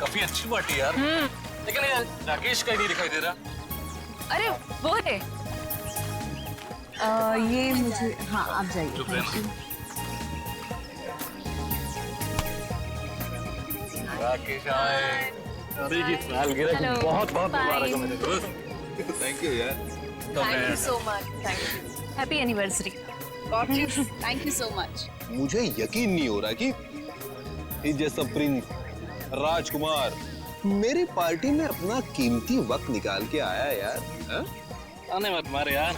काफी अच्छी पार्टी यार। लेकिन यार राकेश का ही नहीं दिखाई दे रहा। अरे वो है। ये मुझे, हाँ आप जाइए। चुप रहना। राकेश आए। अरे ये सालगिरह Hello. बहुत बहुत मुबारक हो Bye. मेरे दोस्त। थैंक यू यार। Thank you so much. Thank you. Happy anniversary. Thank you so much. मुझे यकीन नहीं हो रहा कि इस जैसा प्रिंस राजकुमार मेरी पार्टी में अपना कीमती वक्त निकाल के आया यार। हा? आने मत मारे यार।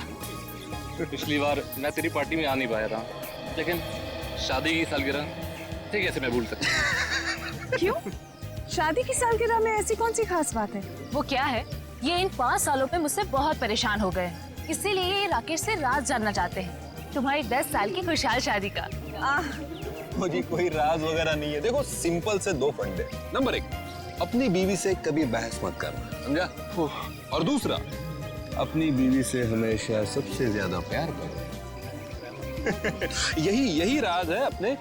पिछली बार मैं तेरी पार्टी में आ नहीं पाया था, लेकिन शादी की सालगिरह ठीक कैसे मैं भूल सकता। क्यों? शादी की सालगिरह में ऐसी कौन सी खास बात है? वो क्या है, ये इन 5 सालों में मुझसे बहुत परेशान हो गए, इसीलिए ये राकेश से राज जानना चाहते हैं तुम्हारी 10 साल की खुशहाल शादी का। मुझे कोई राज वगैरह नहीं है। देखो सिंपल से 2 फंडे। नंबर 1, अपनी बीवी से कभी बहस मत करना, समझा? और दूसरा, अपनी बीवी से हमेशा सबसे ज्यादा प्यार करो। यही राज है अपने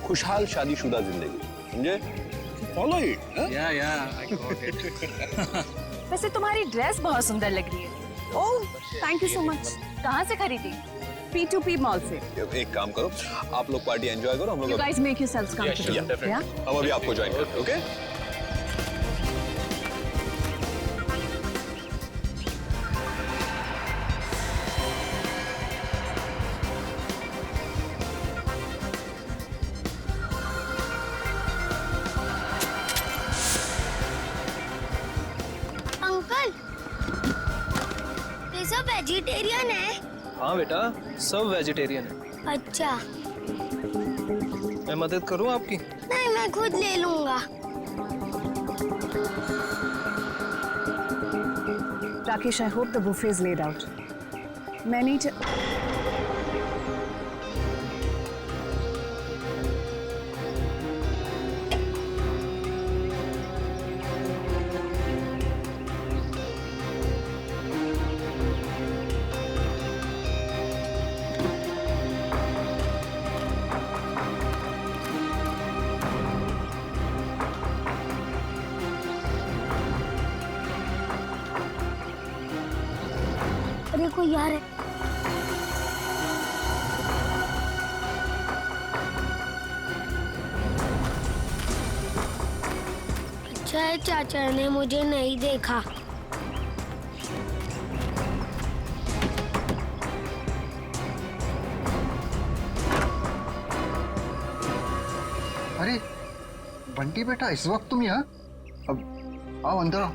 खुशहाल शादीशुदा जिंदगी, समझे? Follow it. वैसे तुम्हारी ड्रेस बहुत सुंदर लग रही है। Oh thank you so much. कहाँ से खरीदी? P2P मॉल से। एक काम करो, आप लोग पार्टी एंजॉय करो, हम You लोग guys make yourselves comfortable. Yeah? हम अभी आपको ज्वाइन करते हैं, ओके? अंकल, ये सब वेजिटेरियन है? हाँ बेटा, सब वेजिटेरियन है। अच्छा। मैं मदद करूँ आपकी? नहीं, मैं खुद ले लूंगा। Rakesh, I hope the buffet is laid out. मैं नहीं अरे कोई यार है। अच्छा है चाचा ने मुझे नहीं देखा। अरे बंटी बेटा, इस वक्त तुम यहाँ? अब आओ अंदर आओ।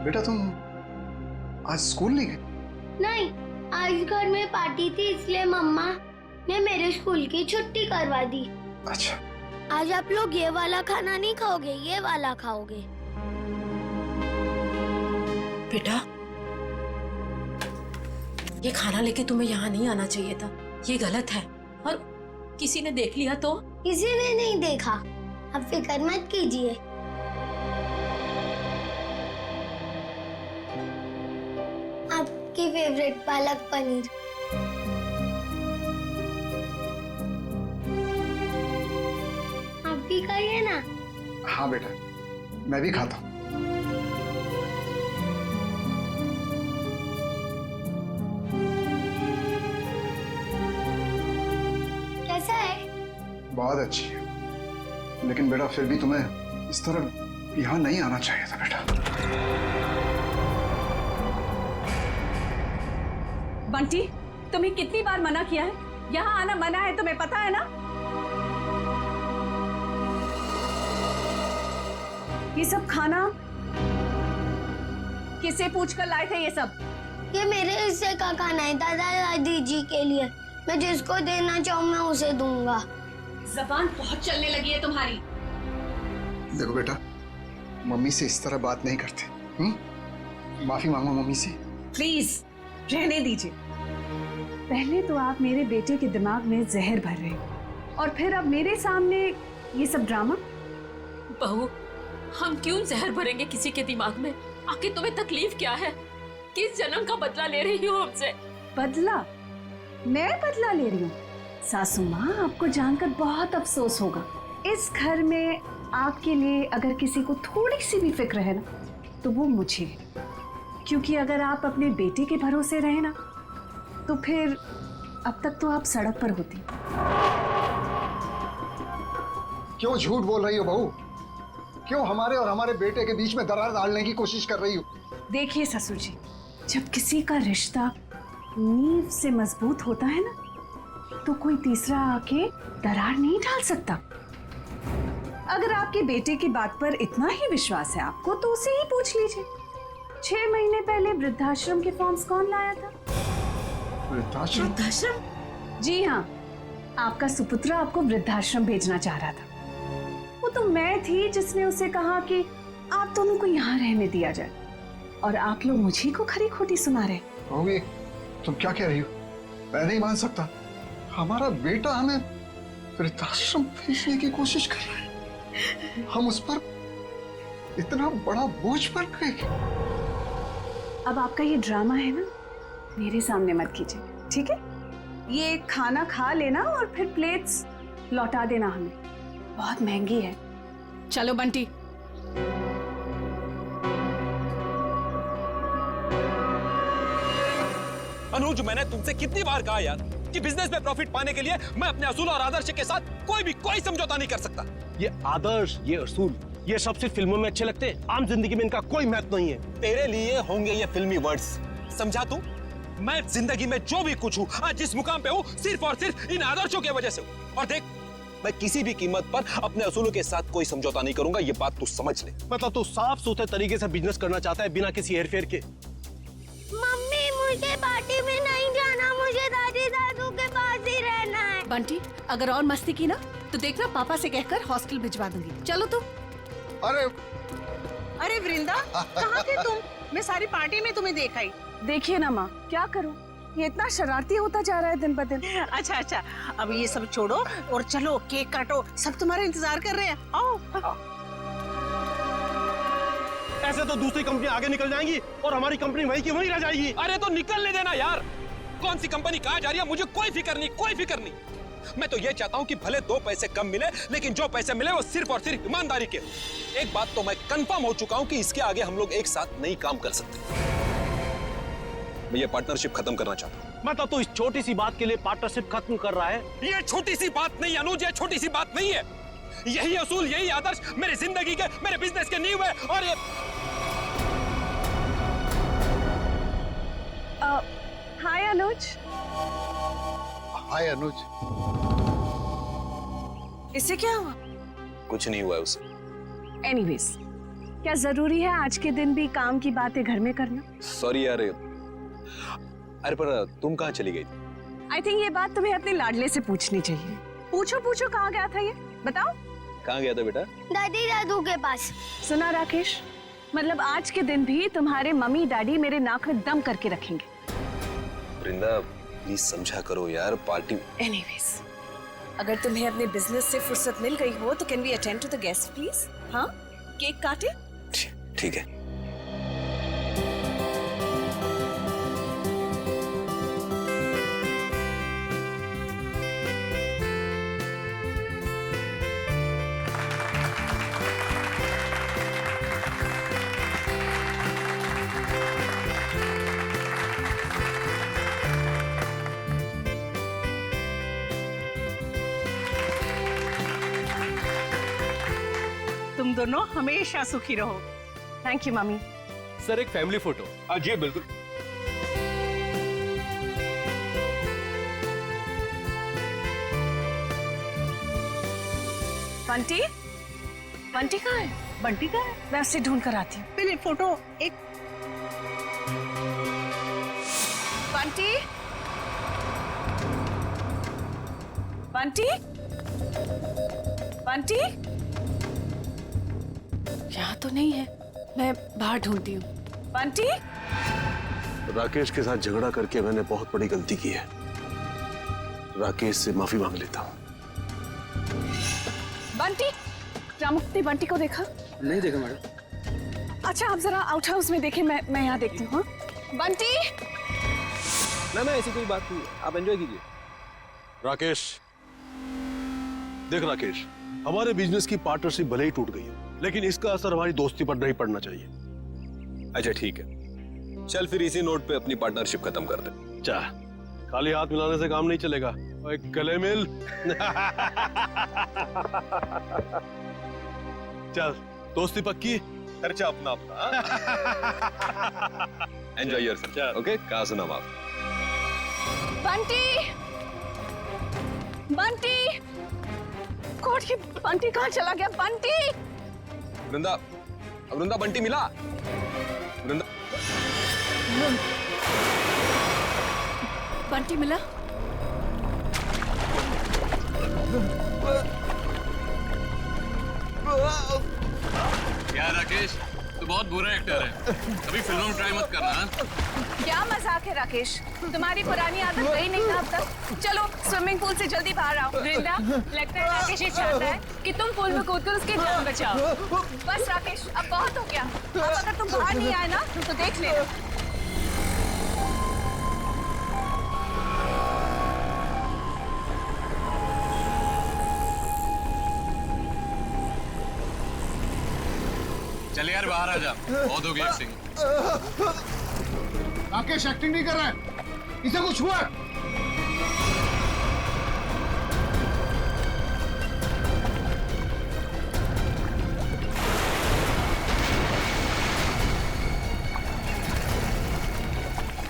बेटा तुम आज स्कूल नहीं गए? नहीं, आज घर में पार्टी थी इसलिए मम्मा ने मेरे स्कूल की छुट्टी करवा दी। अच्छा। आज आप लोग ये वाला खाना नहीं खाओगे, ये वाला खाओगे। बेटा, ये खाना लेके तुम्हें यहाँ नहीं आना चाहिए था, ये गलत है। और किसी ने देख लिया तो? किसी ने नहीं देखा, आप फिक्र मत कीजिए। आपकी फेवरेट पालक पनीर। आप भी खाइए ना। हाँ बेटा, मैं भी खाता हूँ। कैसा है? बहुत अच्छी है, लेकिन बेटा फिर भी तुम्हें इस तरह यहाँ नहीं आना चाहिए था बेटा। बंटी, तुम्हें कितनी बार मना किया है? यहाँ आना मना है, तुम्हें पता है ना? ये सब खाना किसे पूछकर लाए थे ये सब? ये मेरे हिस्से का खाना है, दादा दादी जी के लिए। मैं जिसको देना चाहूँ मैं उसे दूंगा। जबान बहुत चलने लगी है तुम्हारी। देखो बेटा, मम्मी से इस तरह बात नहीं करते। माफी मांगो मम्मी से। प्लीज रहने दीजिए। पहले तो आप मेरे बेटे के दिमाग में जहर भर रहे हो और फिर अब मेरे सामने ये सब ड्रामा। बहू, हम क्यों जहर भरेंगे किसी के दिमाग में? आखिर तुम्हें तकलीफ क्या है? किस जन्म का बदला ले रही हो हमसे? बदला? मैं बदला ले रही हूँ? सासू माँ, आपको जानकर बहुत अफसोस होगा। इस घर में आपके लिए अगर किसी को थोड़ी सी भी फिक्र है ना, तो वो मुझे है। क्योंकि अगर आप अपने बेटे के भरोसे रहे ना, तो फिर अब तक तो आप सड़क पर होती। क्यों झूठ बोल रही हो बहू? क्यों हमारे और हमारे बेटे के बीच में दरार डालने की कोशिश कर रही हो? देखिए ससुर जी, जब किसी का रिश्ता नींव से मजबूत होता है ना, तो कोई तीसरा आके दरार नहीं डाल सकता। अगर आपके बेटे की बात पर इतना ही विश्वास है आपको, तो उसे ही पूछ लीजिए। 6 महीने पहले वृद्धाश्रम के फॉर्म्स कौन लाया था? वृद्धाश्रम? वृद्धाश्रम? जी हाँ, आपका सुपुत्र आपको वृद्धाश्रम भेजना चाह रहा था। वो तो मैं थी जिसने उसे कहा कि आप दोनों को यहाँ रहने दिया जाए, और आप लोग मुझे को खरी खोटी सुना रहे। बहू, ये तुम क्या कह रही हो? मैं नहीं मान सकता। हमारा बेटा हमें वृद्धाश्रम भेजने की कोशिश कर रहा है। हम उस पर इतना बड़ा बोझ पड़ गए। अब आपका ये ड्रामा है ना, मेरे सामने मत कीजिए, ठीक है? ये खाना खा लेना और फिर प्लेट्स लौटा देना हमें। बहुत महंगी है। चलो बंटी। अनुज, मैंने तुमसे कितनी बार कहा यार कि बिजनेस में प्रॉफिट पाने के लिए मैं अपने असूल और आदर्श के साथ कोई समझौता नहीं कर सकता। ये आदर्श, ये असूल, ये सब सिर्फ फिल्मों में अच्छे लगते हैं। आम जिंदगी में इनका कोई महत्व नहीं है। तेरे लिए होंगे ये फिल्मी वर्ड्स, समझा तू? मैं जिंदगी में जो भी कुछ हूँ, आज जिस मुकाम पे हूँ, सिर्फ और सिर्फ इन आदर्शों की वजह से हूँ। और देख, मैं किसी भी कीमत पर अपने असूलों के साथ कोई समझौता नहीं करूंगा, ये बात तू समझ ले। मतलब तू साफ सुथरे तरीके से बिजनेस करना चाहता है बिना किसी हेरफेर के। मम्मी, मुझे पार्टी में नहीं जाना, मुझे दादी दादू के पास ही रहना है। बंटी, अगर और मस्ती की ना तो देखना पापा से कहकर हॉस्टल भिजवा दूंगी। चलो तुम। अरे वृंदा, कहाँ थे तुम? मैं सारी पार्टी में तुम्हें देखा ही। देखिए ना माँ, क्या करूं, ये इतना शरारती होता जा रहा है दिन ब दिन। अच्छा, अब ये सब छोड़ो और चलो केक काटो, सब तुम्हारा इंतजार कर रहे हैं। आओ। ऐसे तो दूसरी कंपनी आगे निकल जाएंगी और हमारी कंपनी वहीं की वहीं रह जाएगी। अरे तो निकलने देना यार। कौन सी कंपनी कहाँ जा रही है मुझे कोई फिक्र नहीं। मैं तो ये चाहता हूँ कि भले 2 पैसे कम मिले, लेकिन जो पैसे मिले वो सिर्फ और सिर्फ ईमानदारी के। एक बात तो मैं कंफर्म हो चुका हूँ कि इसके आगे हम लोग एक साथ नहीं काम कर सकते। मैं ये पार्टनरशिप खत्म करना चाहता हूँ। मतलब तू इस छोटी सी बात के लिए पार्टनरशिप खत्म कर रहा है? ये छोटी सी बात नहीं अनुज, ये छोटी सी बात नहीं है। यही असूल, यही आदर्श मेरी जिंदगी के, मेरे बिजनेस के नींव है। और ये हाय अनुज। हाय अनुज। इससे क्या हुआ? कुछ नहीं हुआ है उसे। एनीवेज, क्या जरूरी है आज के दिन भी काम की बातें घर में करना? सॉरी यार। अरे पर तुम कहाँ चली गई? आई थिंक ये बात तुम्हें अपने लाडले से पूछनी चाहिए। पूछो कहाँ गया था ये, बताओ। कहाँ गया था बेटा? दादी दादू के पास। सुना राकेश, मतलब आज के दिन भी तुम्हारे मम्मी डैडी मेरे नाक में दम करके रखेंगे। वृंदा, प्लीज समझा करो यार, पार्टी। एनीवेज, अगर तुम्हें अपने बिजनेस से फुर्सत मिल गई हो तो can we attend to the guest please? हाँ, केक काटे? ठीक है। तुम दोनों हमेशा सुखी रहो। Thank you mummy. सर, एक फैमिली फोटो। जी बिल्कुल। बंटी कहाँ है? बंटी का है? मैं उसे ढूंढ कर आती हूँ। पहले फोटो एक। बंटी यहाँ तो नहीं है, मैं बाहर ढूंढती हूँ। बंटी। राकेश के साथ झगड़ा करके मैंने बहुत बड़ी गलती की है। राकेश से माफी मांग लेता हूँ। बंटी, रामुक्त ने बंटी को देखा? नहीं देखा मैडम। अच्छा, आप जरा आउट हाउस में देखें, मैं यहाँ देखती हूँ। हाँ? बंटी। ना ना ऐसी कोई बात नहीं है, आप एंजॉय कीजिए। राकेश, देख राकेश, हमारे बिजनेस की पार्टनरशिप भले ही टूट गई है, लेकिन इसका असर हमारी दोस्ती पर नहीं पड़ना चाहिए। अच्छा ठीक है, चल फिर इसी नोट पे अपनी पार्टनरशिप खत्म कर दे। चा, खाली हाथ मिलाने से काम नहीं चलेगा। ओए, गले मिल। चल, दोस्ती पक्की, खर्चा अपना अपना। Enjoy yourself. ओके, कहा सुना माफ। बंटी, बंटी, कोट ये बंटी कहाँ चला गया? बंटी, वृंदा, वृंदा बंटी मिला? वृंदा, बंटी मिला? यार राकेश, तू बहुत बुरा एक्टर है, कभी फिल्मों में ट्राई मत करना। हाँ? क्या मजाक है राकेश, तुम्हारी पुरानी आदत गई नहीं ना अब तक? चलो स्विमिंग पूल से जल्दी बाहर आओ। वृंदा, लगता है राकेश ये चाहता है कि तुम पूल में कूदकर उसकी जान बचाओ। बस राकेश, अब बहुत हो गया। अब अगर तुम बाहर नहीं आए ना तो देख लेना। चल यार बाहर आ जा, बहुत हो गई एक्टिंग। राकेश एक्टिंग नहीं कर रहा है, इसे कुछ हुआ है?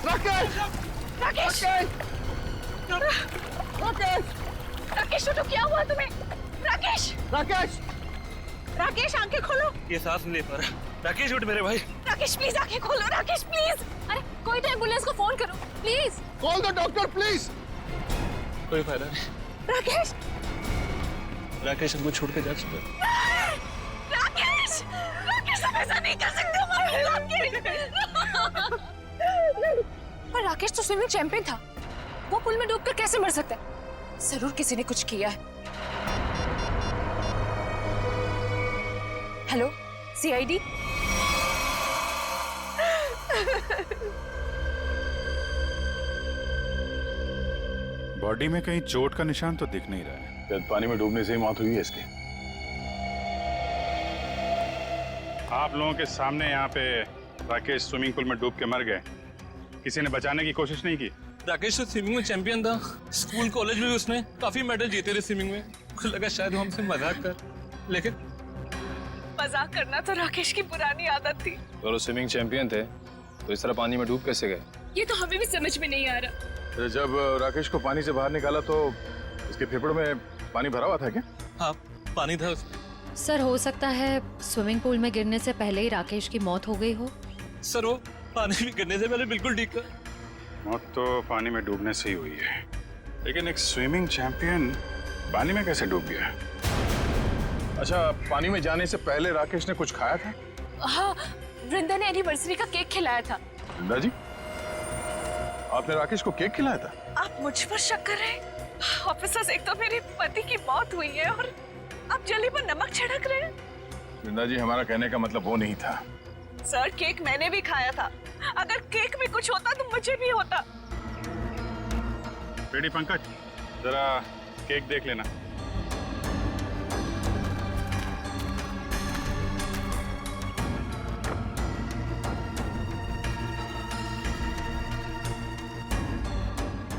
राकेश! राकेश! राकेश तो क्या हुआ तुम्हें? राकेश! राकेश! राकेश आंखें खोलो। ये सांस नहीं ले पा रहा। राकेश उठ मेरे भाई। राकेश प्लीज आंखें खोलो। राकेश प्लीज। अरे कोई तो एम्बुलेंस को फोन करो please. Call the doctor please. कोई फायदा नहीं। राकेश! राकेश हमको छोड़ के जा चुका। राकेश! राकेश हम ऐसा नहीं कर सकते हमारे राकेश। पर राकेश तो स्विमिंग चैंपियन था, वो पुल में डूबकर कैसे मर सकता है? जरूर किसी ने कुछ किया है। Hello, CID? बॉडी में कहीं चोट का निशान तो दिख नहीं रहा है। शायद पानी में डूबने से ही मौत हुई है इसकी। आप लोगों के सामने यहाँ पे राकेश स्विमिंग पूल में डूब के मर गए, किसी ने बचाने की कोशिश नहीं की? राकेश तो स्विमिंग में चैंपियन था, स्कूल कॉलेज में भी उसने काफी मेडल जीते थे स्विमिंग में। मुझे लगा शायद वो हमसे मजाक कर, लेकिन मजाक करना तो राकेश की पुरानी आदत थी। और वो स्विमिंग चैंपियन थे, तो इस तरह पानी में डूब कैसे गए? ये तो हमें भी समझ में नहीं आ रहा। जब राकेश को पानी से बाहर निकाला तो उसके फेफड़ों में पानी भरा हुआ था क्या? हाँ, पानी था उसमें। सर, हो सकता है स्विमिंग पूल में गिरने से पहले ही राकेश की मौत हो गई हो। सर वो पानी में गिरने से पहले बिल्कुल ठीक था। मौत तो पानी में डूबने से ही हुई है, लेकिन एक स्विमिंग चैंपियन पानी में कैसे डूब गया? अच्छा, पानी में जाने से पहले राकेश ने कुछ खाया था? हाँ, वृंदा ने एनिवर्सरी का केक खिलाया था। वृंदा जी, आपने राकेश को केक खिलाया था? आप मुझ पर शक कर रहे हैं? ऑफिसर्स, एक तो मेरे पति की मौत हुई है और आप जली पर नमक छिड़क रहे हैं। वृंदा जी, हमारा कहने का मतलब वो नहीं था। सर, केक मैंने भी खाया था। अगर केक में कुछ होता तो मुझे भी होता। बेटी पंकज, जरा केक देख लेना।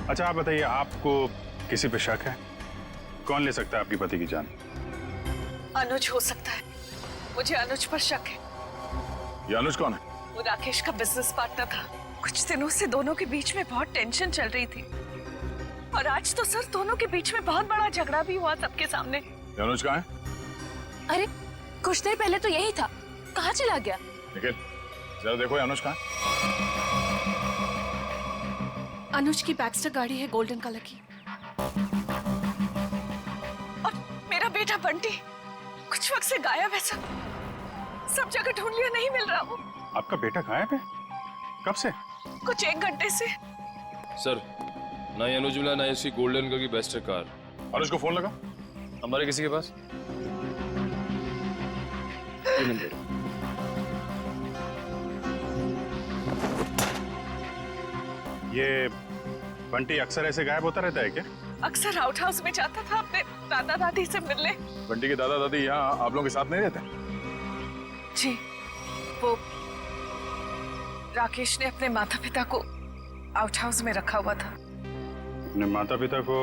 अच्छा, आप बताइए, आपको किसी पे शक है? कौन ले सकता है आपकी पति की जान? अनुज हो सकता है, मुझे अनुज पर शक है। ये अनुज कौन है? वो राकेश का बिजनेस पार्टनर था। कुछ दिनों से दोनों के बीच में बहुत टेंशन चल रही थी और आज तो सर दोनों के बीच में बहुत बड़ा झगड़ा भी हुआ सबके सामने। ये अनुज कहाँ है? अरे कुछ देर पहले तो यही था, कहाँ चला गया? निखिल, जरा देखो ये अनुज कहाँ है? अनुज की बैक्स्टर गाड़ी है गोल्डन कलर की। और मेरा बेटा बंटी कुछ वक्त से गायब है सर। सब जगह ढूंढ लिया, नहीं मिल रहा वो। आपका बेटा गायब है? कब से? कुछ 1 घंटे से। सर, ना ही अनुज मिला, ना ही उसकी गोल्डन कलर की बेस्टर कार। अनुज को फोन लगा हमारे किसी के पास? ये बंटी अक्सर ऐसे गायब होता रहता है क्या? अक्सर आउट हाउस में जाता था अपने दादा दादी से मिलने। बंटी के दादा दादी यहाँ आप लोगों के साथ नहीं रहते? जी, वो राकेश ने अपने माता पिता को आउट हाउस में रखा हुआ था। अपने माता पिता को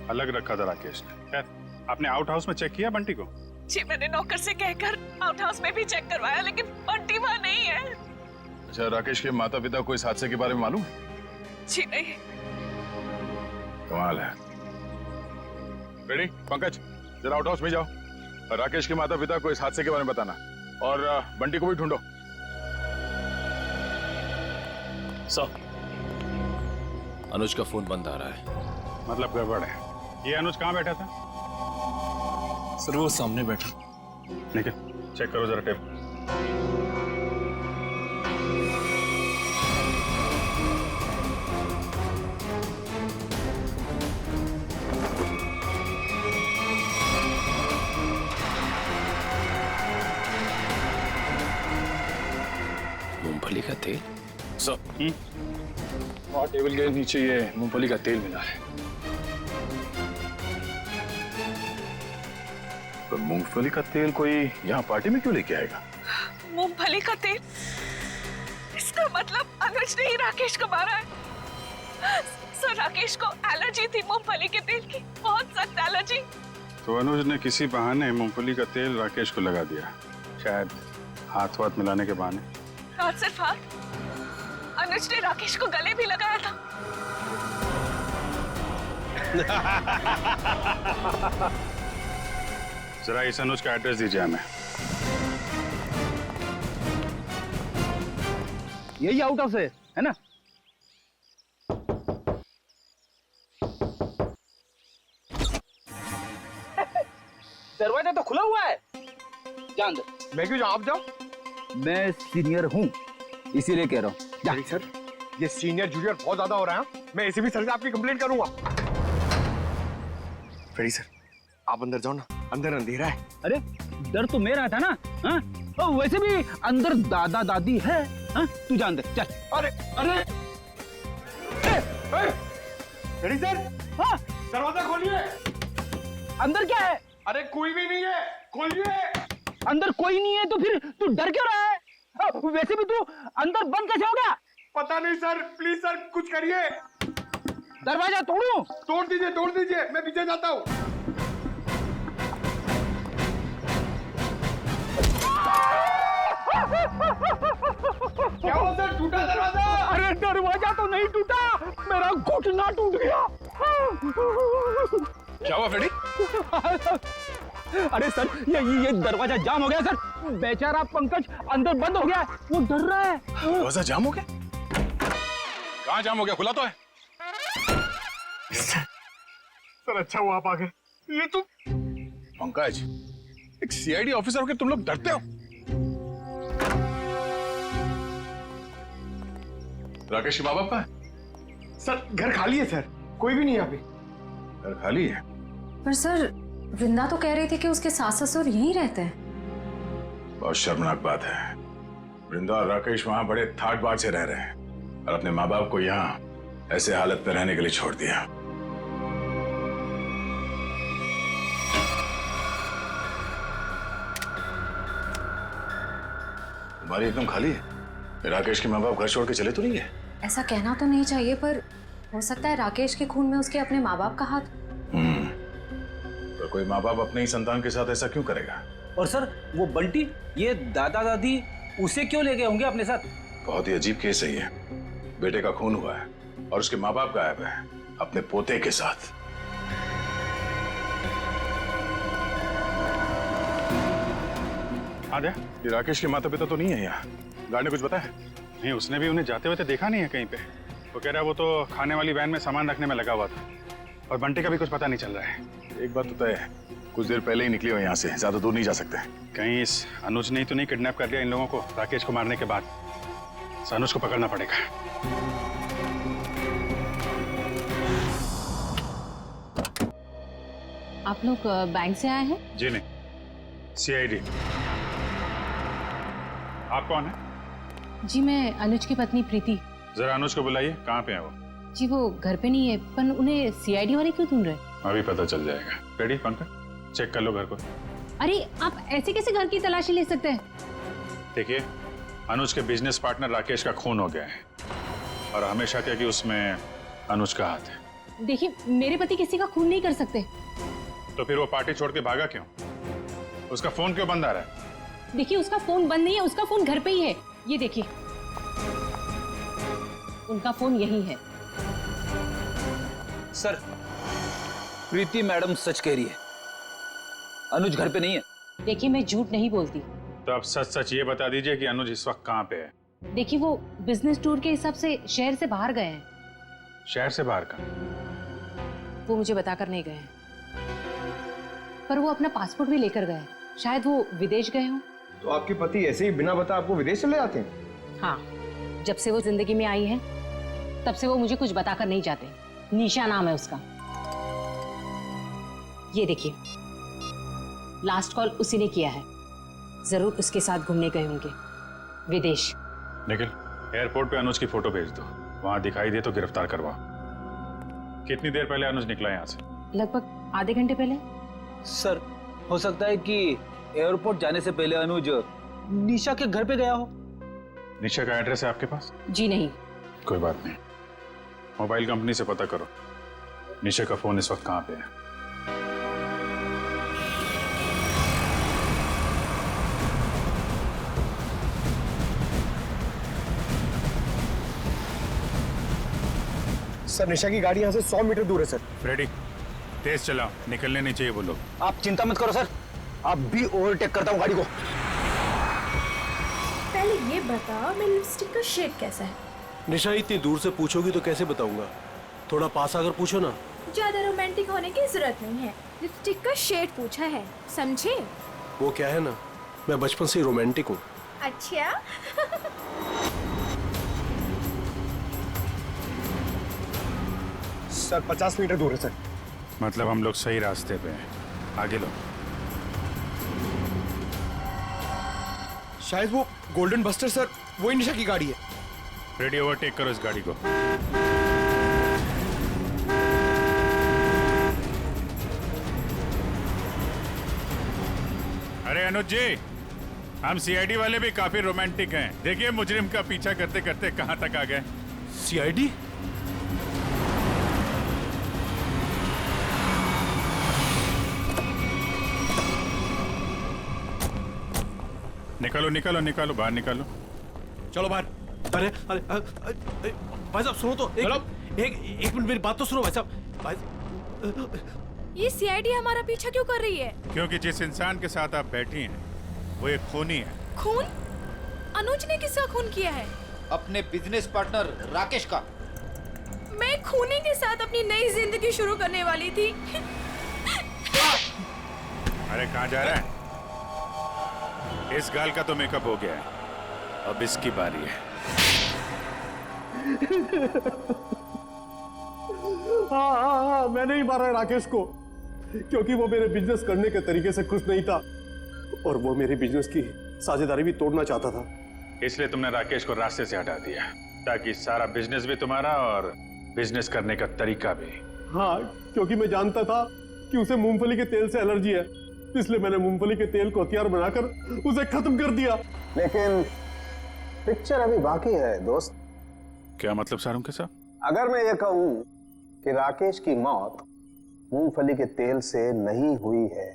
अलग रखा था राकेश ने। खैर, आपने आउट हाउस में चेक किया बंटी को? जी, मैंने नौकर से कहकर आउट हाउस में भी चेक करवाया, लेकिन बंटी वहाँ नहीं है। अच्छा, राकेश के माता पिता को इस हादसे के बारे में मालूम है? जी नहीं। कमाल है। रेडी पंकज, जरा आउट हाउस में जाओ और राकेश के माता पिता को इस हादसे के बारे में बताना, और बंटी को भी ढूंढो। सर, अनुज का फोन बंद आ रहा है। मतलब गड़बड़ है। ये अनुज कहाँ बैठा था? सर वो सामने बैठा। ठीक है, चेक करो जरा टेप। मूंगफली का तेल? सर, और टेबल के नीचे ये मूंगफली का तेल मिला है। तो मूंगफली का तेल कोई यहाँ पार्टी में क्यों लेके आएगा? मूंगफली का तेल? इसका मतलब अनुज ने ही राकेश को मारा है। सर, राकेश को एलर्जी थी मूंगफली के तेल की, बहुत सख्त एलर्जी। तो अनुज ने किसी बहाने मूंगफली का तेल राकेश को लगा दिया, शायद हाथ वाथ मिलाने के बहाने। हाथ सिर्फ हाथ, अनुज ने राकेश को गले भी लगाया था। जरा इस अनुज का एड्रेस दीजिए हमें। यही आउट हाउस है ना? दरवाजा तो खुला हुआ है। जान दो। मैं क्यों जाऊं? आप जाओ। मैं सीनियर हूँ, इसीलिए कह रहा हूँ। सर, ये सीनियर जूनियर बहुत ज्यादा हो रहा है। मैं एसीपी सर से आपकी कंप्लेंट करूंगा। फेडी सर, आप अंदर जाओ ना, अंदर अंधेरा है। अरे डर तो मेरा था ना। हाँ? वैसे भी अंदर दादा दादी है। हाँ? तू जा अंदर चल। अरे अरे फेडी सर, हाँ? दरवाजा खोलिए। अंदर क्या है? अरे कोई भी नहीं है, खोलिए। अंदर कोई नहीं है तो फिर तू डर क्यों रहा है? वैसे भी तू अंदर बंद कैसे हो गया? पता नहीं सर, प्लीज सर कुछ करिए। दरवाजा तोड़ूं? तोड़ दीजिए, मैं पीछे जाता हूँ। क्या हुआ सर, टूटा दरवाजा? अरे दरवाजा तो नहीं टूटा, मेरा घुटना टूट गया। क्या हुआ फेडी? अरे सर, ये दरवाजा जाम हो गया सर। बेचारा पंकज अंदर बंद हो गया, वो डर रहा है। दरवाजा जाम हो गया? कहाँ जाम हो गया? खुला तो है। सर अच्छा हुआ आप आ गए। ये तो पंकज, एक सीआईडी ऑफिसर होकर तुम लोग डरते हो? राकेश के माँ बाप कहाँ है? सर घर खाली है सर, कोई भी नहीं यहाँ पे। घर खाली है? पर सर, वृंदा तो कह रही थी कि उसके सास ससुर यहीं रहते हैं। बहुत शर्मनाक बात है। वृंदा और राकेश वहां बड़े ठाट बाट से रह रहे हैं और अपने माँ बाप को यहाँ ऐसे हालत में रहने के लिए छोड़ दिया। तुम्हारी एकदम खाली है। राकेश के माँ बाप घर छोड़ के चले तो नहीं है? ऐसा कहना तो नहीं चाहिए, पर हो सकता है राकेश के खून में उसके अपने माँ बाप का हाथ। तो कोई माँ बाप अपने ही संतान के साथ ऐसा क्यों करेगा? और सर वो बंटी, ये दादा दादी उसे क्यों ले गए होंगे अपने साथ? बहुत ही अजीब केस है ये। बेटे का खून हुआ है और उसके माँ बाप गायब है अपने पोते के साथ। आद्या, ये राकेश के माता पिता तो नहीं है यहाँ? गार्ड ने कुछ बताया? नहीं, उसने भी उन्हें जाते हुए तो देखा नहीं है कहीं पे। वो कह रहा है वो तो खाने वाली वैन में सामान रखने में लगा हुआ था, और बंटी का भी कुछ पता नहीं चल रहा है। एक बात तो तय है, कुछ देर पहले ही निकले हो यहाँ से, ज्यादा दूर नहीं जा सकते। कहीं इस अनुज ने तो नहीं किडनैप कर लिया इन लोगों को राकेश को मारने के बाद? अनुज को पकड़ना पड़ेगा। आप लोग बैंक से आए हैं? जी नहीं, सीआईडी। आप कौन है? जी मैं अनुज की पत्नी प्रीति। जरा अनुज को बुलाइए, कहाँ पे है वो? जी वो घर पे नहीं है, पर उन्हें सीआईडी वाले क्यों ढूंढ रहे हैं? अभी पता चल जाएगा। रेडी पंकज, चेक कर लो घर को। अरे आप ऐसे कैसे घर की तलाशी ले सकते हैं? देखिए, अनुज के बिजनेस पार्टनर राकेश का खून हो गया है और हमेशा क्या कि उसमें अनुज का हाथ है। देखिए, मेरे पति किसी का खून नहीं कर सकते। तो फिर वो पार्टी छोड़ के भागा क्यों? उसका फोन क्यों बंद आ रहा है? देखिए, उसका फोन बंद नहीं है, उसका फोन घर पे ही है। ये देखिए, उनका फोन यही है। सर, प्रीति मैडम सच कह रही है, अनुज घर पे नहीं है। देखिए, मैं झूठ नहीं बोलती। तो आप सच सच ये बता दीजिए कि अनुज इस वक्त कहाँ पे है? देखिए, वो बिजनेस टूर के हिसाब से शहर से बाहर गए हैं। शहर से बाहर का? वो मुझे बताकर नहीं गए हैं, पर वो अपना पासपोर्ट भी लेकर गए। शायद वो विदेश गए हों। तो आपके पति ऐसे ही बिना बताए आपको विदेश चले जाते हैं? हाँ, जब से वो जिंदगी में आई है तब से वो मुझे कुछ बताकर नहीं जाते। निशा नाम है उसका। ये देखिए, लास्ट कॉल उसी ने किया है। जरूर उसके साथ घूमने गए होंगे विदेश। निखिल, एयरपोर्ट पे अनुज की फोटो भेज दो, वहां दिखाई दे तो गिरफ्तार करवाओ। कितनी देर पहले अनुज निकला यहाँ से? लगभग आधे घंटे पहले। सर, हो सकता है कि एयरपोर्ट जाने से पहले अनुज निशा के घर पे गया हो। निशा का एड्रेस है आपके पास? जी नहीं। कोई बात नहीं, मोबाइल कंपनी से पता करो निशा का फोन इस वक्त कहाँ पे है। सर, निशा की गाड़ी यहाँ से 100 मीटर दूर है सर। रेडी, तेज चलाओ, निकलने नहीं चाहिए वो लोग। आप चिंता मत करो सर, आप भी ओवरटेक करता हूँ गाड़ी को। पहले ये बता, मेरी लिपस्टिक का शेड कैसा है? निशा, इतनी दूर से पूछोगी तो कैसे बताऊंगा? थोड़ा पास आकर पूछो ना। ज्यादा रोमांटिक होने की जरूरत नहीं है, लिपस्टिक का शेड पूछा है, समझे? वो क्या है ना, मैं बचपन से ही रोमांटिक हूँ। अच्छा। सर, 50 मीटर दूर है सर। मतलब हम लोग सही रास्ते पे हैं, आगे लो। शायद वो गोल्डन बस्टर सर, वही निशा की गाड़ी है। रेडी, ओवरटेक करो इस गाड़ी को। अरे अनुज जी, हम सीआईडी वाले भी काफी रोमांटिक हैं। देखिए, मुजरिम का पीछा करते करते कहां तक आ गए। सीआईडी? निकालो निकालो निकालो, बाहर निकालो। चलो बाहर। अरे अरे भाई साहब सुनो तो, एक मिनट मेरी बात तो सुनो भाई साहब। ये सीआईडी हमारा पीछा क्यों कर रही है? क्योंकि जिस इंसान के साथ आप बैठी हैं वो एक खूनी है। खून? अनुज ने किसका खून किया है? अपने बिजनेस पार्टनर राकेश का। मैं खूनी के साथ अपनी नई जिंदगी शुरू करने वाली थी। अरे कहाँ जा रहा है? इस गाल का तो मेकअप हो गया है, अब इसकी बारी है। हाँ, मैंने ही मारा राकेश को, क्योंकि वो मेरे बिजनेस करने के तरीके से खुश नहीं था और वो मेरे बिजनेस की साझेदारी भी तोड़ना चाहता था। इसलिए तुमने राकेश को रास्ते से हटा दिया, ताकि सारा बिजनेस भी तुम्हारा और बिजनेस करने का तरीका भी। हाँ, क्योंकि मैं जानता था कि उसे मूंगफली के तेल से एलर्जी है, इसलिए मैंने मूंगफली के तेल को हथियार बनाकर उसे खत्म कर दिया। लेकिन पिक्चर अभी बाकी है दोस्त। क्या मतलब सारुण के साथ? अगर मैं ये कहूं कि राकेश की मौत मूंगफली के तेल से नहीं हुई है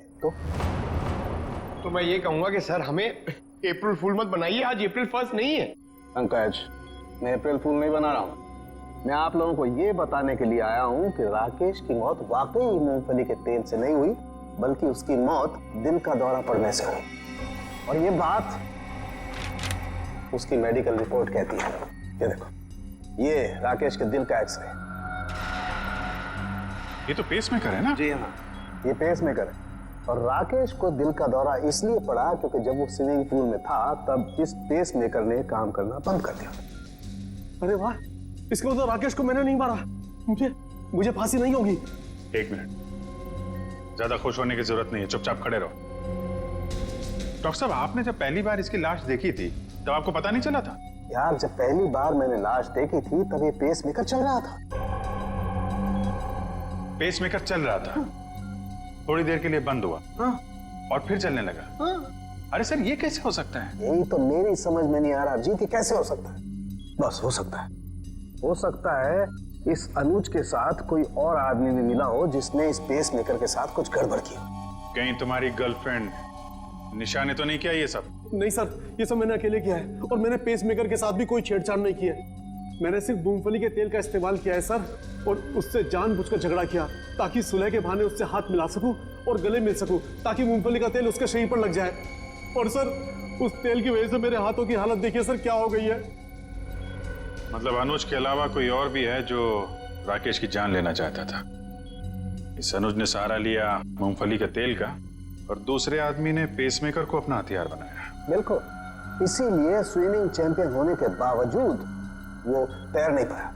तो मैं ये कहूंगा कि सर हमें अप्रैल फूल मत बनाइए, आज अप्रैल 1 नहीं है। पंकज, मैं अप्रैल फूल नहीं बना रहा हूं। मैं आप लोगों को ये बताने के लिए आया हूं कि राकेश की मौत वाकई मूंगफली के तेल से नहीं हुई, बल्कि उसकी मौत दिल का दौरा पड़ने से हुई। और ये बात उसकी मेडिकल रिपोर्ट कहती है। ये देखो, ये राकेश के दिल का एक्सरे। ये तो पेसमेकर है ना? जी हाँ, ये पेसमेकर है। और राकेश को दिल का दौरा इसलिए पड़ा क्योंकि जब वो स्विमिंग पूल में था तब इस पेसमेकर ने काम करना बंद कर दिया। अरे वाह, इसका मतलब राकेश को मैंने नहीं मारा, मुझे फांसी नहीं होगी। एक मिनट, ज्यादा खुश होने की जरूरत नहीं है, चुपचाप खड़े रहो। डॉक्टर साहब, आपने जब पहली बार इसकी लाश देखी थी तब आपको पता नहीं चला था? यार, जब पहली बार मैंने लाश देखी थी तब ये पेसमेकर चल रहा था। पेसमेकर चल रहा था, थोड़ी देर के लिए बंद हुआ और फिर चलने लगा। अरे सर, ये कैसे हो सकता है? यही तो मेरी समझ में नहीं आ रहा जी कि कैसे हो सकता है। बस हो सकता है, हो सकता है इस अनुज के साथ कोई और आदमी भी मिला हो जिसने इस पेसमेकर के साथ कुछ गड़बड़ की। कहीं तुम्हारी गर्लफ्रेंड निशा ने तो नहीं किया ये सब? नहीं सर, ये सब मैंने अकेले किया है और मैंने पेसमेकर के साथ भी कोई छेड़छाड़ नहीं की है। मैंने सिर्फ मूंगफली के तेल का इस्तेमाल किया है सर, और उससे जानबूझकर झगड़ा किया ताकि सुलह के बहाने उससे हाथ मिला सकूं और गले मिल सकूं, ताकि मूंगफली का तेल उसके शरीर पर लग जाए। और सर, उस तेल की वजह से मेरे हाथों की हालत देखिए सर क्या हो गई है। मतलब अनुज के अलावा कोई और भी है जो राकेश की जान लेना चाहता था। इस अनुज ने सहारा लिया मूंगफली के तेल का और दूसरे आदमी ने पेसमेकर को अपना हथियार बनाया। बिल्कुल, इसीलिए स्विमिंग चैंपियन होने के बावजूद वो तैर नहीं पाया,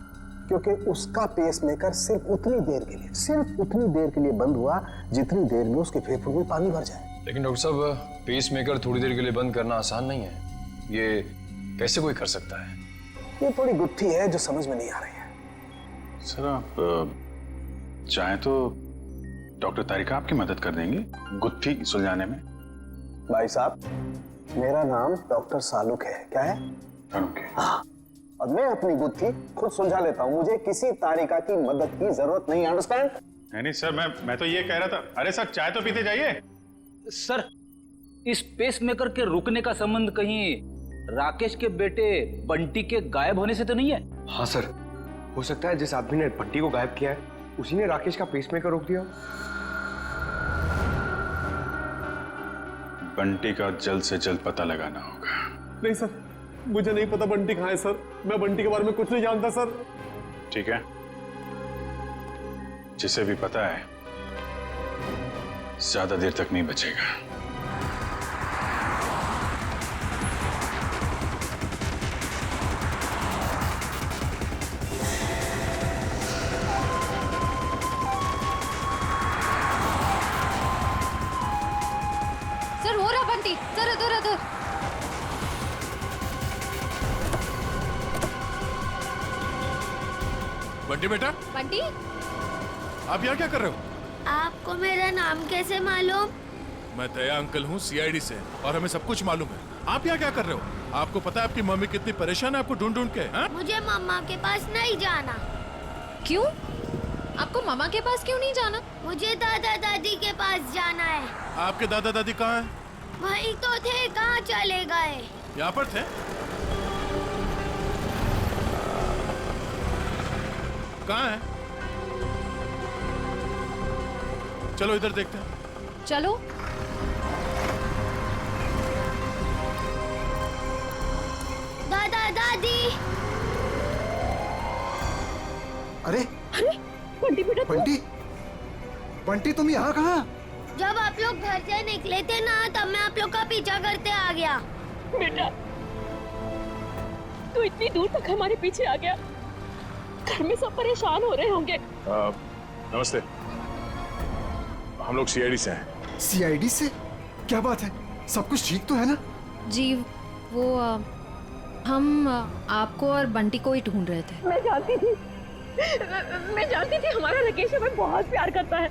क्योंकि उसका पेसमेकर सिर्फ उतनी देर के लिए बंद हुआ जितनी देर में उसके फेफड़ों में पानी भर जाए। लेकिन डॉक्टर साहब, पेसमेकर थोड़ी देर के लिए बंद करना आसान नहीं है। ये कैसे कोई कर सकता है? ये थोड़ी गुत्थी है जो समझ में नहीं आ रही है। सर, आप चाहें तो डॉक्टर तारिका आपकी मदद कर देंगी गुत्थी सुलझाने में। भाई साहब, मेरा नाम डॉक्टर सालुक है। क्या है? हाँ, और मैं अपनी गुत्थी खुद सुलझा लेता हूँ। मुझे किसी तारिका की मदद की जरूरत नहीं। अंडरस्टैंड? नहीं सर, मैं तो ये कह रहा था। अरे सर, चाय तो पीते जाइए। सर, इस पेसमेकर के रुकने का संबंध कहीं राकेश के बेटे बंटी के गायब होने से तो नहीं है? हाँ सर, हो सकता है जिस आदमी ने बंटी को गायब किया है उसी ने राकेश का पेसमेकर रोक दिया। बंटी का जल्द से जल्द पता लगाना होगा। नहीं सर, मुझे नहीं पता बंटी कहाँ है सर। मैं बंटी के बारे में कुछ नहीं जानता सर। ठीक है, जिसे भी पता है ज्यादा देर तक नहीं बचेगा। सर, हो रहा बंटी, सर इधर इधर। बंटी बेटा, बंटी, आप यहाँ क्या कर रहे हो? आपको मेरा नाम कैसे मालूम? मैं दया अंकल हूँ सीआईडी से, और हमें सब कुछ मालूम है। आप यहाँ क्या कर रहे हो? आपको पता है आपकी मम्मी कितनी परेशान है आपको ढूंढ ढूंढ के? हा? मुझे मम्मा के पास नहीं जाना। क्यों? आपको मामा के पास क्यों नहीं जाना? मुझे दादा दादी के पास जाना है। आपके दादा दादी कहाँ हैं? वहीं तो थे, कहाँ चले गए? यहाँ पर थे। कहाँ है? चलो इधर देखते हैं। चलो। दादा दादी। अरे अरे बंटी बेटा, बंटी तुम यहाँ कहाँ? जब आप लोग घर से निकले थे ना, तब मैं आप लोग का पीछा करते आ गया। बेटा, तू इतनी दूर तक हमारे पीछे आ गया। घर में सब परेशान हो रहे होंगे। नमस्ते, हम लोग सीआईडी से हैं। सीआईडी से? क्या बात है, सब कुछ ठीक तो है ना? जी, वो हम आपको और बंटी को ही ढूंढ रहे थे। मैं जानती थी हमारा राकेश हमें बहुत प्यार करता है।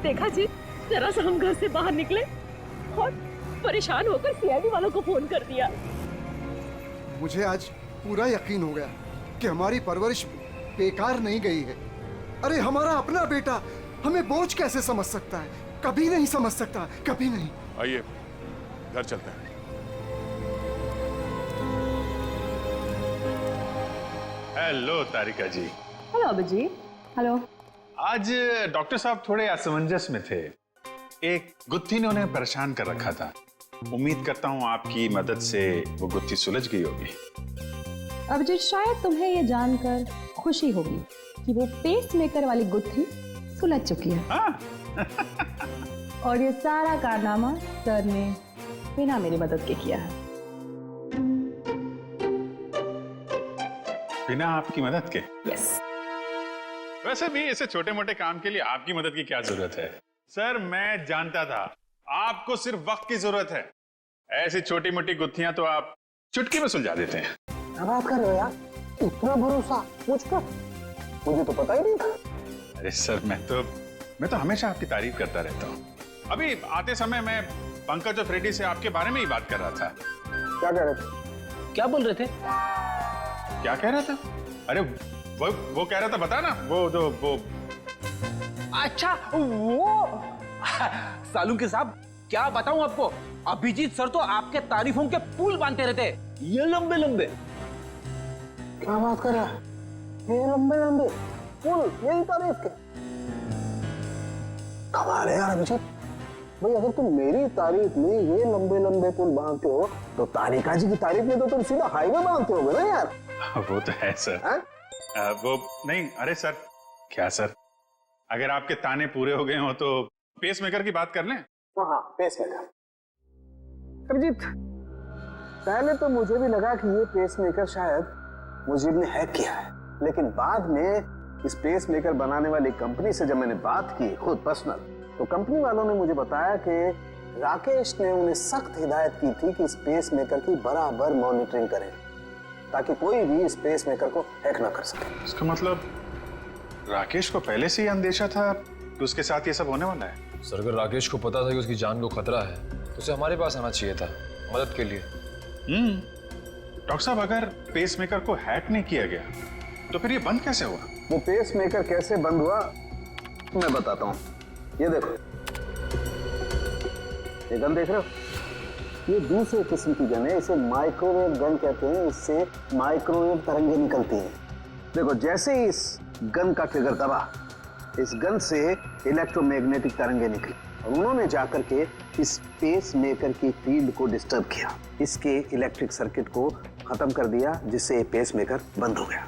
देखा जी, जरा सा हम घर से बाहर निकले और परेशान होकर सीआईडी वालों को फोन कर दिया। मुझे आज पूरा यकीन हो गया कि हमारी परवरिश बेकार नहीं गई है। अरे हमारा अपना बेटा हमें बोझ कैसे समझ सकता है? कभी नहीं समझ सकता, कभी नहीं। आइए घर चलते हैं। हेलो तारिका जी। हेलो अभिजीत। हेलो। आज डॉक्टर साहब थोड़े असमंजस में थे। एक गुत्थी ने उन्हें परेशान कर रखा था। उम्मीद करता हूँ आपकी मदद से वो गुत्थी सुलझ गई होगी। अभिजीत, शायद तुम्हें ये जानकर खुशी होगी कि वो पेसमेकर वाली गुत्थी सुलझ चुकी है। और ये सारा कारनामा सर ने बिना मेरी मदद के किया है। बिना आपकी मदद के? यस। वैसे भी ऐसे छोटे मोटे काम के लिए आपकी मदद की क्या जरूरत है? सर, मैं जानता था आपको सिर्फ वक्त की जरूरत है। ऐसी छोटी मोटी गुत्थियां तो आप चुटकी में सुलझा देते हैं। क्या बात कर रहे हो यार? इतना भरोसा मुझ पर? मुझे तो पता ही नहीं था। अरे सर मैं तो हमेशा आपकी तारीफ करता रहता हूँ। अभी आते समय मैं पंकज और फ्रेडी से आपके बारे में ही बात कर रहा था। क्या कह रहे थे? क्या बोल रहे थे? क्या कह रहा था? अरे वो कह रहा था, बता ना, वो अच्छा वो सालू के साहब, क्या बताऊं आपको, अभिजीत सर तो आपके तारीफों के पुल बांधते रहते, ये लंबे लंबे। क्या बात कर रहा है? ये लंबे लंबे पुल, यही तारीफ के? कमाल है यार अभिजीत भाई, अगर तुम मेरी तारीफ में ये लंबे लंबे पुल बांधते हो तो तारिका जी की तारीफ में तो तुम सीधा हाईवे बांधते होगे ना यार। वो तो है सर। वो नहीं, अरे सर क्या सर, अगर आपके ताने पूरे हो गए हो तो पेस मेकर की बात कर लें। हाँ पेस मेकर। अभिजीत पहले तो मुझे भी लगा कि ये पेस मेकर शायद मुजीब ने हैक किया है, लेकिन बाद में इस पेस मेकर बनाने वाली कंपनी से जब मैंने बात की खुद पर्सनल, तो कंपनी वालों ने मुझे बताया कि राकेश ने उन्हें सख्त हिदायत की थी कि इस पेस मेकर की बराबर मॉनिटरिंग करें ताकि कोई भी इस पेस मेकर को हैक ना कर सके। इसका मतलब राकेश को पहले से ही अंदेशा था कि उसके साथ ये सब होने वाला है। सर अगर राकेश को पता था कि उसकी जान को खतरा है तो उसे हमारे पास आना चाहिए था मदद के लिए। डॉक्टर साहब, अगर पेस मेकर को हैक नहीं किया गया तो फिर ये बंद कैसे हुआ? वो पेस मेकर कैसे बंद हुआ मैं बताता हूँ। ये देखो, ये गन देख रहे हो? ये दूसरे किस्म की गन है, इसे माइक्रोवेव गन कहते हैं। इससे माइक्रोवेव तरंगे निकलती हैं। देखो जैसे ही इस गन का ट्रिगर दबा, इस गन से इलेक्ट्रोमैग्नेटिक तरंगे निकली और उन्होंने जाकर के इस पेस मेकर की फील्ड को डिस्टर्ब किया, इसके इलेक्ट्रिक सर्किट को खत्म कर दिया, जिससे ये पेस मेकर बंद हो गया।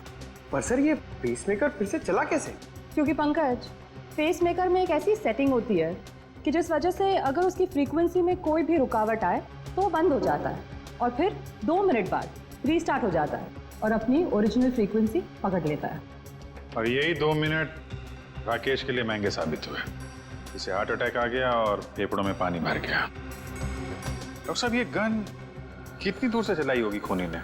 पर सर ये पेस मेकर फिर से चला कैसे? क्योंकि पंकज, पेस मेकर में एक ऐसी सेटिंग होती है कि जिस वजह से अगर उसकी फ्रीक्वेंसी में कोई भी रुकावट आए तो वो बंद हो जाता है और फिर 2 मिनट बाद रीस्टार्ट हो जाता है और अपनी ओरिजिनल फ्रीक्वेंसी पकड़ लेता है। और यही 2 मिनट राकेश के लिए महंगे साबित हुए। इसे हार्ट अटैक आ गया और फेफड़ों में पानी भर गया। डॉक्टर साहब, ये गन कितनी दूर से चलाई होगी खूनी ने?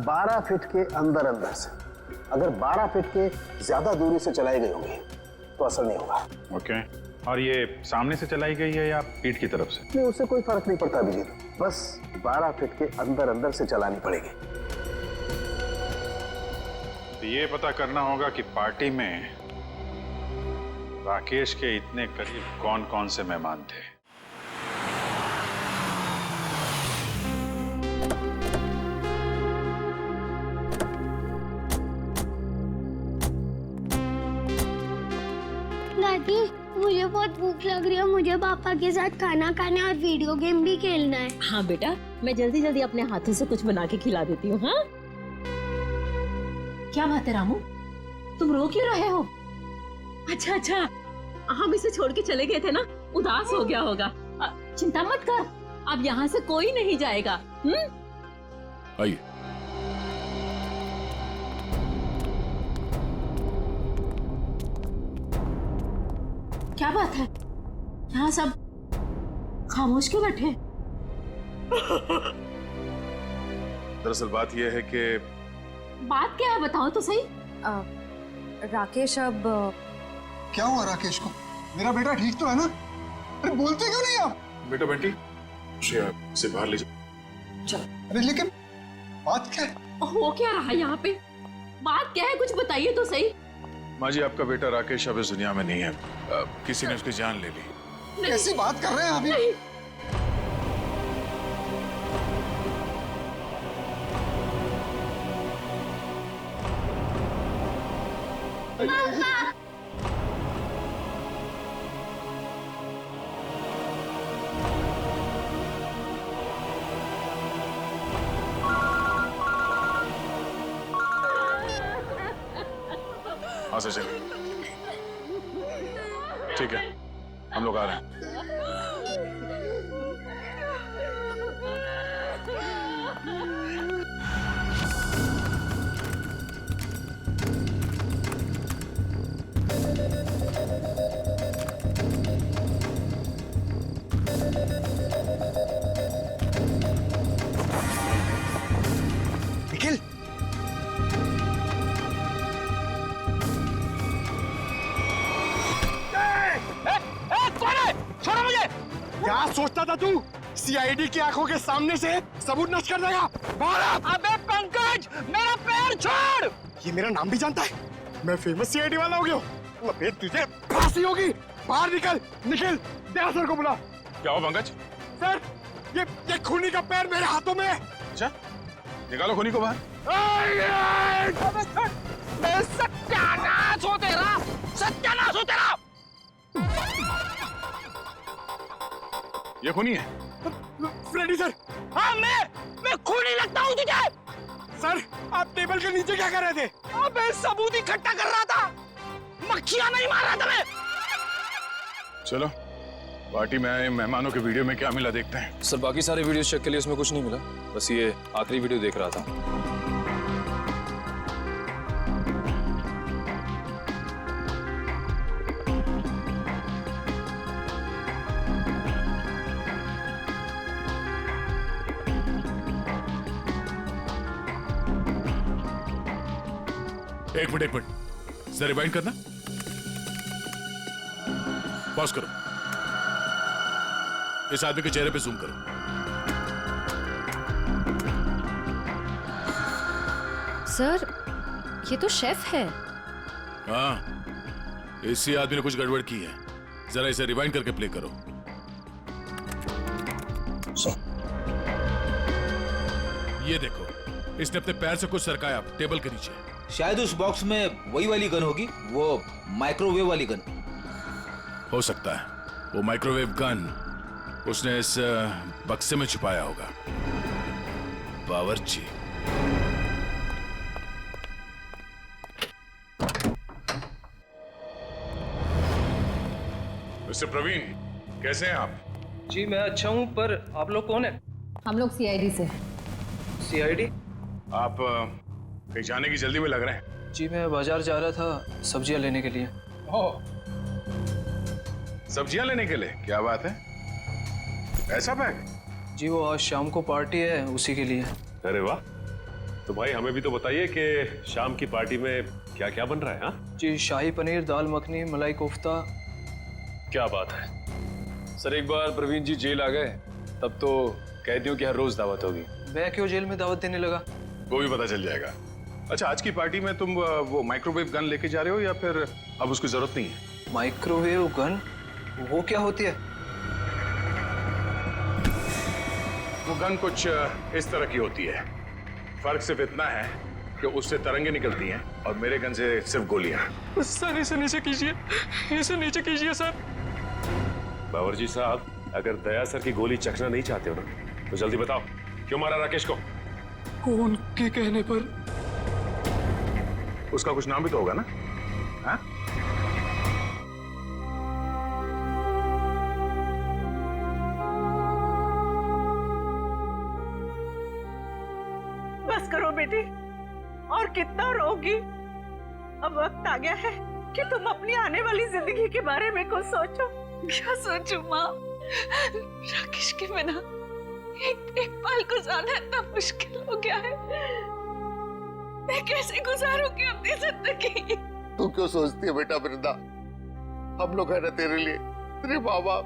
12 फीट के अंदर अंदर से। अगर 12 फीट के ज्यादा दूरी से चलाई गई होगी तो असर नहीं होगा। ओके, और ये सामने से चलाई गई है या पीठ की तरफ से? नहीं, उससे कोई फर्क नहीं पड़ता अभिजीत, बस 12 फीट के अंदर अंदर से चलानी पड़ेगी। तो ये पता करना होगा कि पार्टी में राकेश के इतने करीब कौन कौन से मेहमान थे। दादी मुझे बहुत भूख लग रही है, मुझे पापा के साथ खाना खाना और वीडियो गेम भी खेलना है। हाँ बेटा, मैं जल्दी जल्दी अपने हाथों से कुछ बना के खिला देती हूँ। हाँ क्या बात है रामू, तुम रो क्यों रहे हो? अच्छा, हम इसे छोड़ के चले गए थे ना, उदास हो गया होगा। चिंता मत कर, अब यहाँ से कोई नहीं जाएगा। आइए। क्या बात है, यहाँ सब खामोश क्यों बैठे? दरअसल बात यह है कि बात क्या है, बताओ तो सही। राकेश अब क्या हुआ राकेश को? मेरा बेटा ठीक तो है ना? अरे बोलते क्यों नहीं आप? बेटा बंटी, इसे बाहर ले जाओ। चल। अरे लेकिन बात क्या है? हो क्या रहा है यहाँ पे? बात क्या है, कुछ बताइए तो सही। माँ जी, आपका बेटा राकेश अब इस दुनिया में नहीं है। किसी ने उसकी जान ले ली। कैसी बात कर रहे हैं अभी? हाँ से चलिए। ठीक है, हम लोग आ रहे हैं। निखिल, था तू? सीआईडी की आंखों के सामने से सबूत नष्ट कर देगा। बाहर आ! अबे पंकज, मेरा पैर छोड़। ये मेरा नाम भी जानता है। मैं फेमस सीआईडी वाला हो गया हूँ। अबे तुझे फांसी होगी। बाहर निकल, निखिल, दया सर को बुला। क्या हो पंकज? सर, ये खूनी का पैर मेरे हाथों में है। अच्छा, निकालो खूनी को बाहर। सत्यानाश हो तेरा, सत्यानाश हो तेरा। ये खूनी है? Freddy sir. हाँ, मैं खूनी लगता हूँ तुझे? सर, आप टेबल के नीचे क्या कर रहे थे? अबे सबूत इकट्ठा कर रहा था, मक्खियां नहीं मार रहा था मैं। चलो, पार्टी में आए मेहमानों के वीडियो में क्या मिला देखते हैं। सर बाकी सारे वीडियो चेक के लिए उसमें कुछ नहीं मिला, बस ये आखिरी वीडियो देख रहा था। एक मिनट जरा रिवाइंड करना। पॉज करो, इस आदमी के चेहरे पे जूम करो। सर, ये तो शेफ है। हाँ, इसी आदमी ने कुछ गड़बड़ की है। जरा इसे रिवाइंड करके प्ले करो। ये देखो, इसने अपने पैर से कुछ सरकाया टेबल के नीचे। शायद उस बॉक्स में वही वाली गन होगी, वो माइक्रोवेव वाली गन। हो सकता है वो माइक्रोवेव गन उसने इस बक्से में छुपाया होगा। बावर्ची। मिस्टर प्रवीण, कैसे हैं आप? जी मैं अच्छा हूं, पर आप लोग कौन है? हम लोग सीआईडी से। सीआईडी? आप कहीं जाने की जल्दी में लग रहे हैं। जी मैं बाजार जा रहा था सब्जियां लेने के लिए। ओह, सब्जियां लेने के लिए? क्या बात है, ऐसा बैग? जी वो आज शाम को पार्टी है, उसी के लिए। अरे वाह, तो भाई हमें भी तो बताइए कि शाम की पार्टी में क्या क्या बन रहा है? हाँ जी, शाही पनीर, दाल मखनी, मलाई कोफ्ता। क्या बात है। सर एक बार प्रवीण जी जेल आ गए तब तो कैदियों की हर रोज दावत होगी। मैं क्यों जेल में दावत देने लगा? वो भी पता चल जाएगा। अच्छा, आज की पार्टी में तुम वो माइक्रोवेव गन लेके जा रहे हो या फिर अब उसकी जरूरत नहीं है? Microwave gun? वो क्या होती है? वो गन कुछ इस तरह की होती है। फर्क सिर्फ इतना है कि उससे तरंगे निकलती हैं और मेरे गन से सिर्फ गोलियां। सर इसे नीचे कीजिए, इसे नीचे कीजिए सर। बावर्ची साहब, अगर दया सर की गोली चखना नहीं चाहते हो ना तो जल्दी बताओ, क्यों मारा राकेश को? उनके कहने पर। उसका कुछ नाम भी तो होगा ना? हाँ? बस करो बेटी, और कितना रोगी। अब वक्त आ गया है कि तुम अपनी आने वाली जिंदगी के बारे में कुछ सोचो। क्या सोचूं माँ? राकेश के बिना एक पल गुजारना इतना मुश्किल हो गया है। मैं कैसे गुजारूंगी अपनी जिंदगी? तू क्यों सोचती है बेटा वृंदा? हम लोग है ना तेरे लिए, तेरे माँ बाप,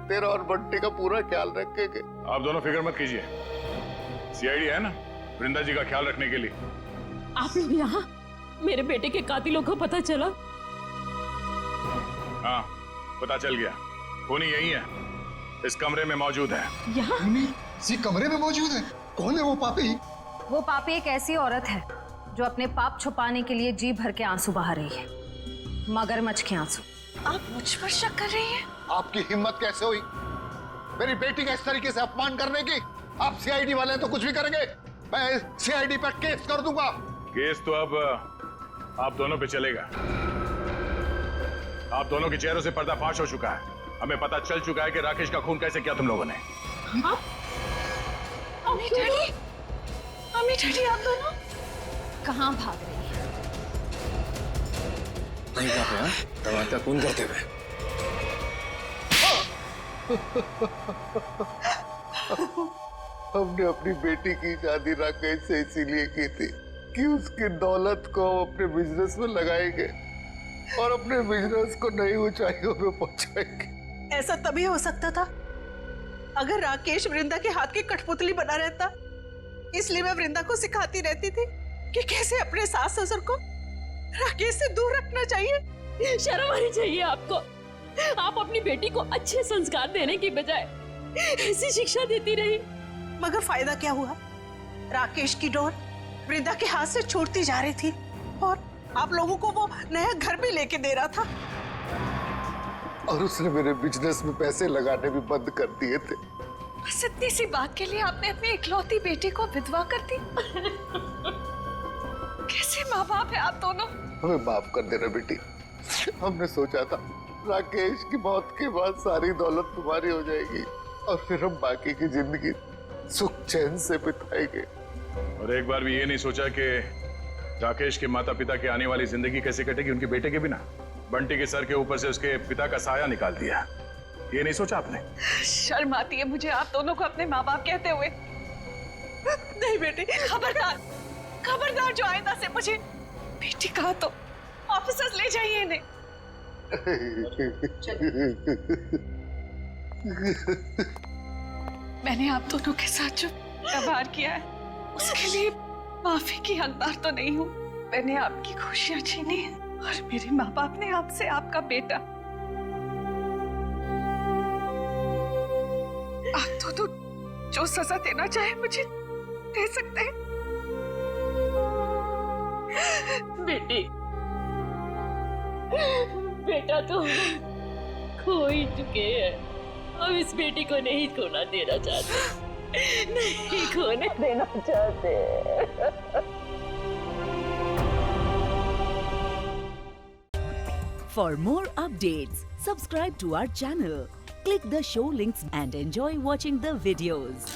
तेरा और बंटी का पूरा ख्याल रखेंगे। आप दोनों फिक्र मत कीजिए, सीआईडी है ना वृंदा जी का ख्याल रखने के लिए। आप लोग यहाँ? मेरे बेटे के कातिलों को पता चला? हाँ, पता चल गया। खूनी यही है, इस कमरे में मौजूद है। यहाँ? इसी कमरे में मौजूद है? कौन है वो पापी? वो पापी एक ऐसी औरत है जो अपने पाप छुपाने के लिए जी भर के आंसू बहा रही है, मगरमच्छ के आंसू। आप मुझ पर शक कर रही हैं? आपकी हिम्मत कैसे हुई मेरी बेटी का इस तरीके से अपमान करने की? आप सीआईडी वाले हैं तो कुछ भी करेंगे, मैं सीआईडी पर केस कर दूंगा। केस तो अब आप दोनों पे चलेगा। आप दोनों के चेहरों से पर्दाफाश हो चुका है। हमें पता चल चुका है कि राकेश का खून कैसे किया तुम लोगों ने। अम्मी डैडी, अम्मी डैडी आप दोनों कहाँ भाग रही है? नहीं कहा है, दवा का खून करते हुए। हमने अपनी बेटी की शादी राकेश से इसीलिए की थी कि उसकी दौलत को हम अपने बिजनेस में लगाएंगे और अपने बिजनेस को नई ऊंचाइयों पे पहुंचाएंगे। ऐसा तभी हो सकता था अगर राकेश वृंदा के हाथ की कठपुतली बना रहता, इसलिए मैं वृंदा को सिखाती रहती थी कि कैसे अपने सास ससुर को राकेश से दूर रखना चाहिए। शर्म आनी चाहिए आपको। आप अपनी बेटी को अच्छे संस्कार देने की बजाय ऐसी शिक्षा देती रही। मगर फायदा क्या हुआ? राकेश की डोर वृंदा के हाथ से छूटती जा रही थी और आप लोगों को वो नया घर भी लेके दे रहा था। और उसने मेरे बिजनेस में पैसे लगाने भी बंद कर दिए थे। बस इतनी सी बात के लिए आपने अपनी इकलौती बेटी को विधवा कर दी। कैसे माँ बाप है आप दोनों? हमें माफ कर देना बेटी। हमने सोचा था राकेश की मौत के बाद सारी दौलत तुम्हारी हो जाएगी और फिर हम बाकी की जिंदगी सुख चैन से बिताएंगे। और एक बार भी ये नहीं सोचा कि राकेश के माता पिता की आने वाली जिंदगी कैसे कटेगी उनके बेटे के बिना। बंटी के सर के ऊपर से उसके पिता का साया निकाल दिया, ये नहीं सोचा आपने? शर्म आती है मुझे आप दोनों को अपने माँ बाप कहते हुए। नहीं बेटी, खबरदार, खबरदार जो आइंदा से मुझे बेटी कहा तो ऑफिसर्स ले जाइए इन्हें। मैंने आप दोनों के साथ जो व्यवहार किया है उसके लिए माफी की हकदार तो नहीं हूँ। मैंने आपकी खुशियां छीनी है और मेरे माँ बाप ने आपसे आपका बेटा। आप दोनों जो सजा देना चाहे मुझे दे सकते हैं। बेटी, बेटा तो खो ही चुके हैं। हम इस बेटी को नहीं खोना देना चाहते, नहीं खोने देना चाहते। For more updates, subscribe to our channel, click the show links and enjoy watching the videos.